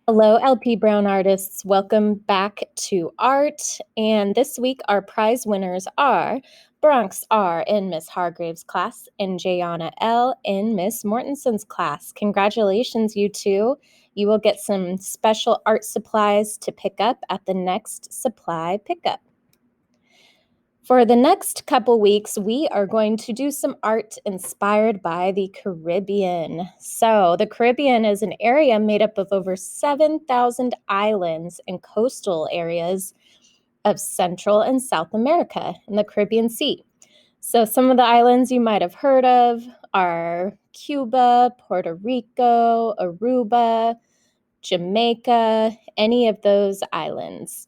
Hello, LP Brown artists. Welcome back to art. And this week, our prize winners are Bronx R in Miss Hargrave's class and Jayana L in Miss Mortenson's class. Congratulations, you two. You will get some special art supplies to pick up at the next supply pickup. For the next couple weeks, we are going to do some art inspired by the Caribbean. So the Caribbean is an area made up of over 7,000 islands and coastal areas of Central and South America in the Caribbean Sea. So some of the islands you might have heard of are Cuba, Puerto Rico, Aruba, Jamaica, any of those islands.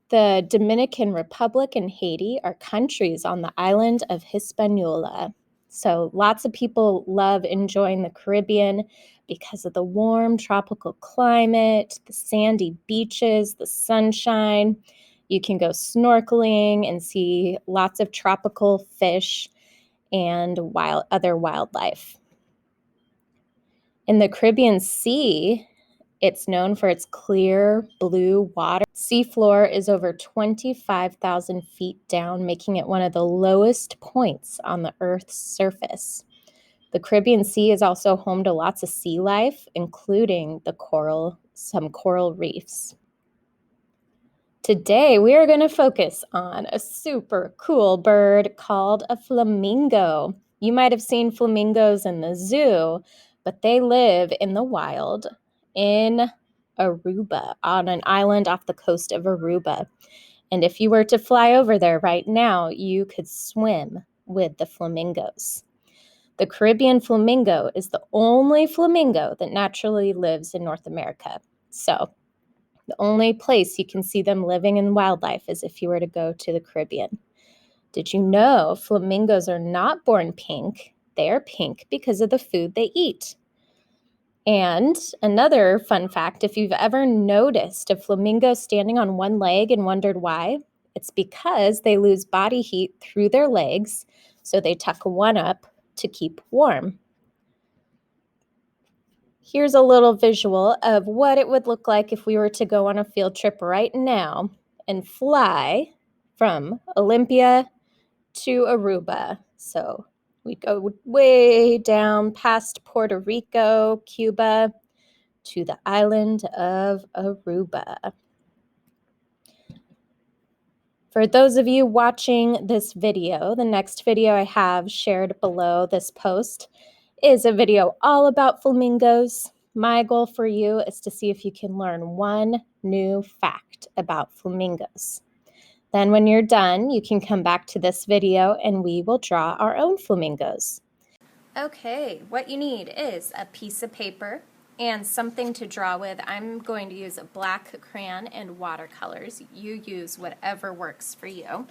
The Dominican Republic and Haiti are countries on the island of Hispaniola. So lots of people love enjoying the Caribbean because of the warm tropical climate, the sandy beaches, the sunshine. You can go snorkeling and see lots of tropical fish and other wildlife. In the Caribbean Sea, it's known for its clear blue water. Seafloor is over 25,000 feet down, making it one of the lowest points on the Earth's surface. The Caribbean Sea is also home to lots of sea life, including some coral reefs. Today, we are going to focus on a super cool bird called a flamingo. You might have seen flamingos in the zoo, but they live in the wild in Aruba, on an island off the coast of Aruba. And if you were to fly over there right now, you could swim with the flamingos. The Caribbean flamingo is the only flamingo that naturally lives in North America. So the only place you can see them living in wildlife is if you were to go to the Caribbean. Did you know flamingos are not born pink? They are pink because of the food they eat. And another fun fact, if you've ever noticed a flamingo standing on one leg and wondered why, it's because they lose body heat through their legs, so they tuck one up to keep warm. Here's a little visual of what it would look like if we were to go on a field trip right now and fly from Olympia to Aruba. So we go way down past Puerto Rico, Cuba, to the island of Aruba. For those of you watching this video, the next video I have shared below this post is a video all about flamingos. My goal for you is to see if you can learn one new fact about flamingos. Then when you're done, you can come back to this video and we will draw our own flamingos. Okay, what you need is a piece of paper and something to draw with. I'm going to use a black crayon and watercolors. You use whatever works for you.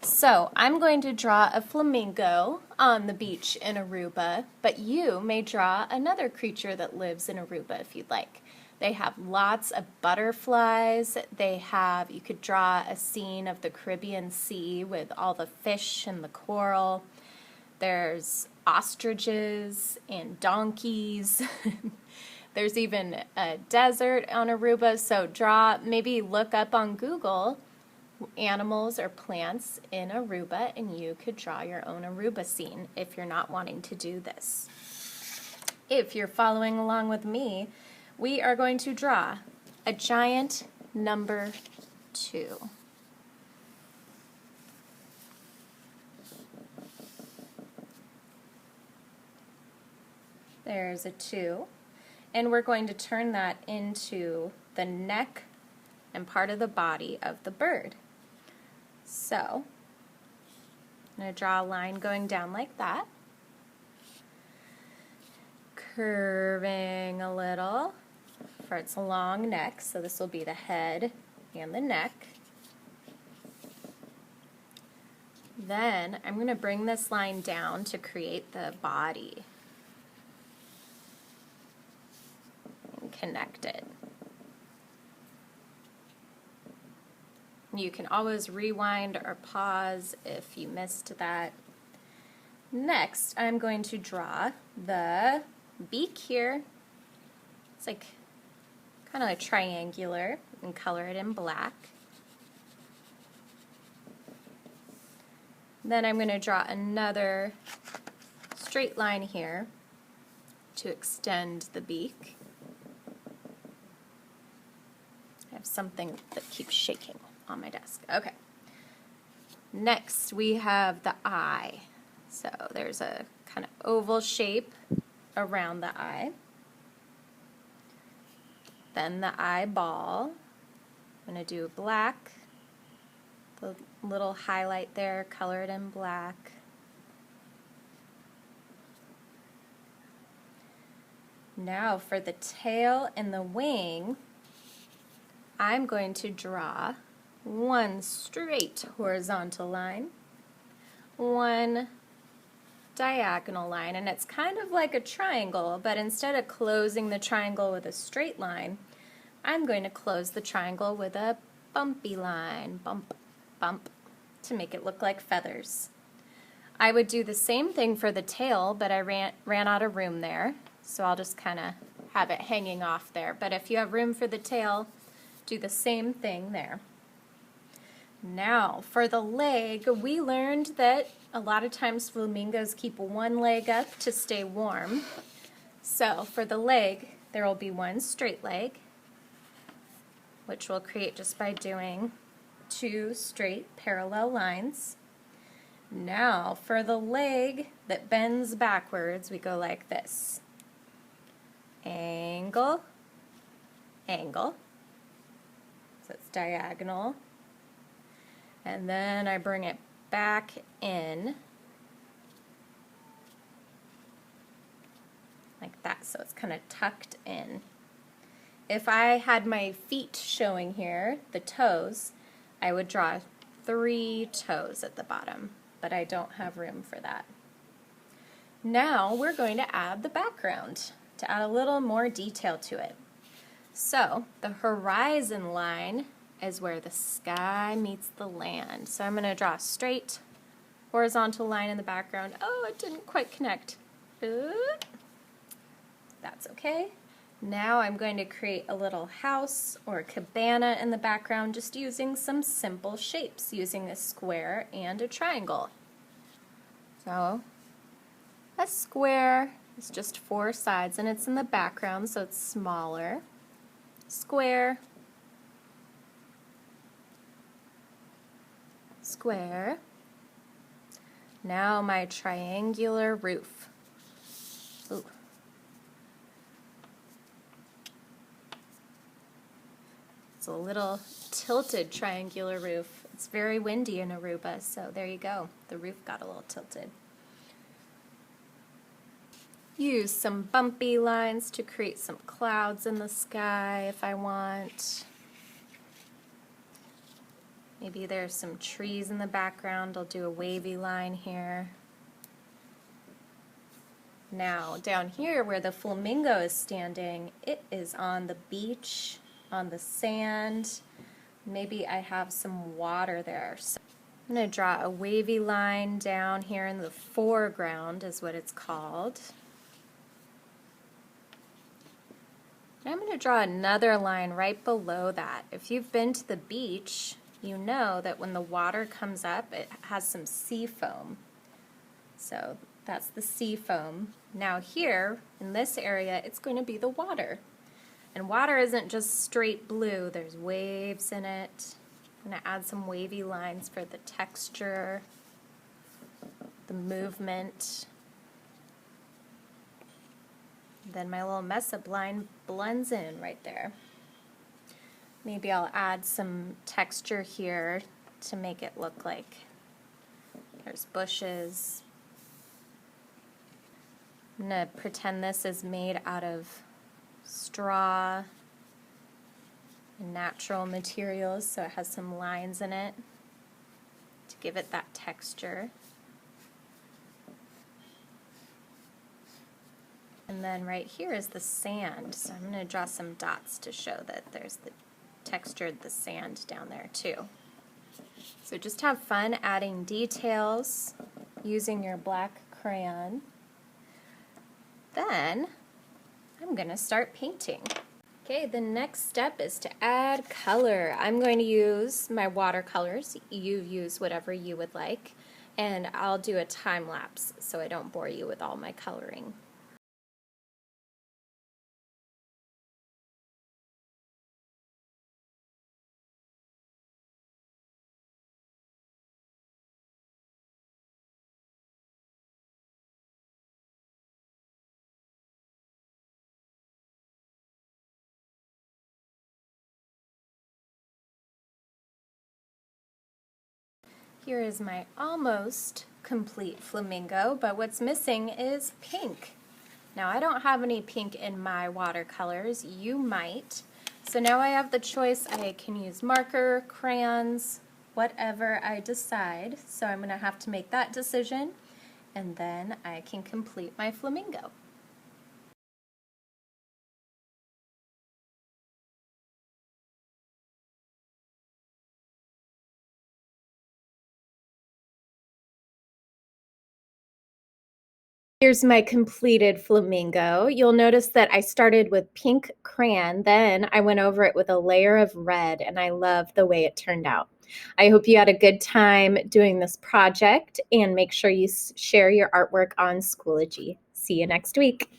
So I'm going to draw a flamingo on the beach in Aruba, but you may draw another creature that lives in Aruba if you'd like. They have lots of butterflies. You could draw a scene of the Caribbean Sea with all the fish and the coral. There's ostriches and donkeys. There's even a desert on Aruba. So maybe look up on Google animals or plants in Aruba and you could draw your own Aruba scene if you're not wanting to do this. If you're following along with me, we are going to draw a giant number 2. There's a 2, and we're going to turn that into the neck and part of the body of the bird. So, I'm going to draw a line going down like that, curving a little for its long neck, so this will be the head and the neck. Then I'm going to bring this line down to create the body and connect it. You can always rewind or pause if you missed that. Next, I'm going to draw the beak here. It's like kind of like triangular, and color it in black. Then I'm going to draw another straight line here to extend the beak. I have something that keeps shaking on my desk. Okay. Next we have the eye. So there's a kind of oval shape around the eye. Then the eyeball. I'm going to do black. The little highlight there, color it in black. Now for the tail and the wing, I'm going to draw one straight horizontal line, one diagonal line, and it's kind of like a triangle, but instead of closing the triangle with a straight line, I'm going to close the triangle with a bumpy line, bump, bump, to make it look like feathers. I would do the same thing for the tail, but I ran out of room there, so I'll just kind of have it hanging off there. But if you have room for the tail, do the same thing there. Now, for the leg, we learned that a lot of times flamingos keep one leg up to stay warm. So for the leg, there will be one straight leg, which we'll create just by doing two straight parallel lines. Now, for the leg that bends backwards, we go like this. Angle, angle. So it's diagonal. And then I bring it back in like that, so it's kind of tucked in. If I had my feet showing here, the toes, I would draw 3 toes at the bottom, but I don't have room for that. Now we're going to add the background to add a little more detail to it. So the horizon line is where the sky meets the land. So I'm going to draw a straight horizontal line in the background. Oh, it didn't quite connect. That's okay. Now I'm going to create a little house or a cabana in the background just using some simple shapes, using a square and a triangle. So a square is just 4 sides and it's in the background, so it's smaller. Square, square. Now my triangular roof. Ooh. It's a little tilted triangular roof. It's very windy in Aruba, so there you go. The roof got a little tilted. Use some bumpy lines to create some clouds in the sky if I want. Maybe there's some trees in the background. I'll do a wavy line here. Now, down here where the flamingo is standing, it is on the beach, on the sand. Maybe I have some water there. So I'm going to draw a wavy line down here in the foreground is what it's called. I'm going to draw another line right below that. If you've been to the beach, you know that when the water comes up, it has some sea foam. So that's the sea foam. Now here, in this area, it's going to be the water. And water isn't just straight blue, there's waves in it. I'm going to add some wavy lines for the texture, the movement. Then my little mess-up line blends in right there. Maybe I'll add some texture here to make it look like there's bushes. I'm going to pretend this is made out of straw and natural materials, so it has some lines in it to give it that texture. And then right here is the sand, so I'm going to draw some dots to show that there's the textured the sand down there too. So just have fun adding details using your black crayon. Then I'm going to start painting. Okay, the next step is to add color. I'm going to use my watercolors. You use whatever you would like, and I'll do a time lapse so I don't bore you with all my coloring. Here is my almost complete flamingo, but what's missing is pink. Now I don't have any pink in my watercolors, you might. So now I have the choice, I can use marker, crayons, whatever I decide. So I'm gonna have to make that decision and then I can complete my flamingo. Here's my completed flamingo. You'll notice that I started with pink crayon, then I went over it with a layer of red, and I love the way it turned out. I hope you had a good time doing this project, and make sure you share your artwork on Schoology. See you next week.